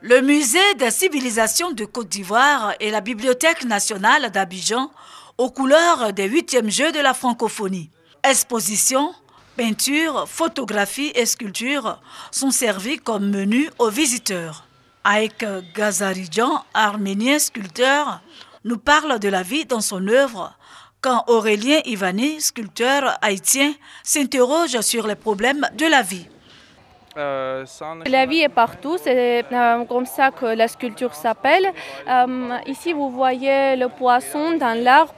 Le musée des civilisations de Côte d'Ivoire et la Bibliothèque nationale d'Abidjan aux couleurs des 8e Jeux de la francophonie. Expositions, peintures, photographies et sculptures sont servis comme menu aux visiteurs. Aïk Gazaridjan, arménien sculpteur, nous parle de la vie dans son œuvre, quand Aurélien Ivani, sculpteur haïtien, s'interroge sur les problèmes de la vie. La vie est partout, c'est comme ça que la sculpture s'appelle. Ici, vous voyez le poisson dans l'arbre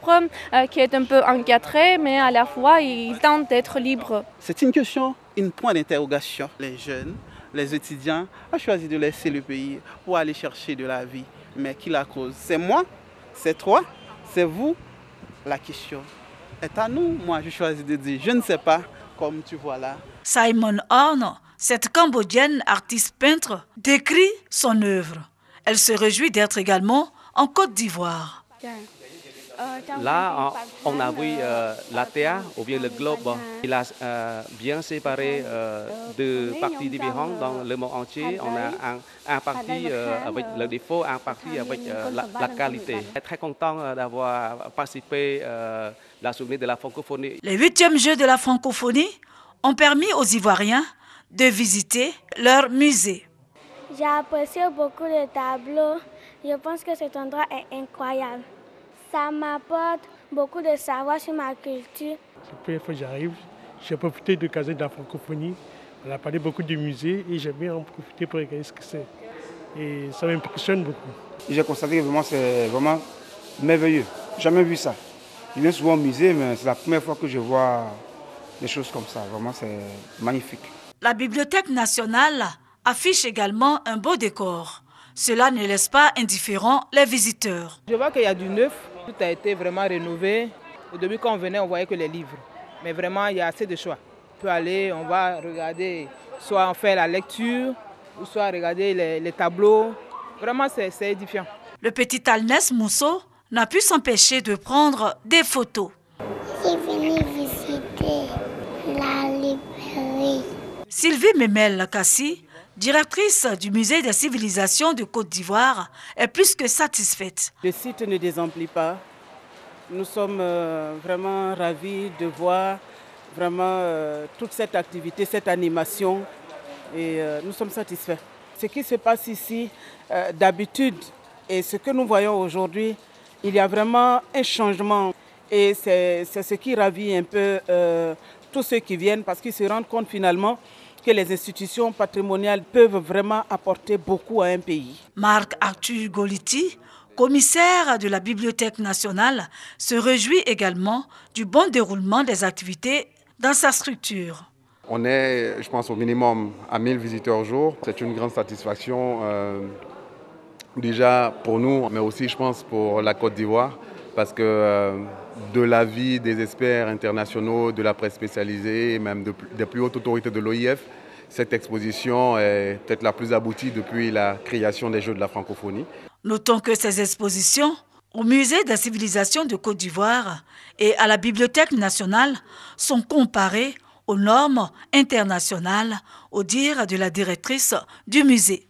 qui est un peu encadré, mais à la fois, il tente d'être libre. C'est une question, un point d'interrogation. Les jeunes, les étudiants ont choisi de laisser le pays pour aller chercher de la vie. Mais qui la cause? C'est moi? C'est toi? C'est vous? La question est à nous. Moi, je choisis de dire, je ne sais pas, comme tu vois là. Simon Horn, cette Cambodgienne artiste peintre, décrit son œuvre. Elle se réjouit d'être également en Côte d'Ivoire. Là, on a vu la Terre ou bien le globe. Il a bien séparé deux parties différentes dans le monde entier. On a un parti avec le défaut, un parti avec la qualité. Je suis très content d'avoir participé à la journée de la francophonie. Les 8e Jeux de la francophonie ont permis aux Ivoiriens de visiter leur musée. J'ai apprécié beaucoup de tableaux. Je pense que cet endroit est incroyable. Ça m'apporte beaucoup de savoir sur ma culture. C'est la première fois que j'arrive. J'ai profité de l'occasion de la francophonie. On a parlé beaucoup du musée et j'aime bien en profiter pour regarder ce que c'est. Et ça m'impressionne beaucoup. J'ai constaté que vraiment c'est vraiment merveilleux. Jamais vu ça. Je viens souvent au musée, mais c'est la première fois que je vois des choses comme ça. Vraiment, c'est magnifique. La Bibliothèque nationale affiche également un beau décor. Cela ne laisse pas indifférents les visiteurs. Je vois qu'il y a du neuf. Tout a été vraiment rénové. Au début, quand on venait, on voyait que les livres. Mais vraiment, il y a assez de choix. On peut aller, on va regarder, soit on fait la lecture, ou soit regarder les tableaux. Vraiment, c'est édifiant. Le petit Alnès Mousseau n'a pu s'empêcher de prendre des photos. Je suis venue visiter la librairie. Sylvie Memel-Kassi, directrice du musée des civilisations de Côte d'Ivoire, est plus que satisfaite. Le site ne désemplit pas. Nous sommes vraiment ravis de voir vraiment toute cette activité, cette animation et nous sommes satisfaits. Ce qui se passe ici, d'habitude, et ce que nous voyons aujourd'hui, il y a vraiment un changement et c'est ce qui ravit un peu tous ceux qui viennent parce qu'ils se rendent compte finalement que les institutions patrimoniales peuvent vraiment apporter beaucoup à un pays. Marc Arthur Goliti, commissaire de la Bibliothèque nationale, se réjouit également du bon déroulement des activités dans sa structure. On est, je pense, au minimum à 1000 visiteurs au jour. C'est une grande satisfaction déjà pour nous, mais aussi, je pense, pour la Côte d'Ivoire, parce que de l'avis des experts internationaux, de la presse spécialisée, et même des plus hautes autorités de l'OIF, cette exposition est peut-être la plus aboutie depuis la création des Jeux de la francophonie. Notons que ces expositions au Musée des civilisations de Côte d'Ivoire et à la Bibliothèque nationale sont comparées aux normes internationales, au dire de la directrice du musée.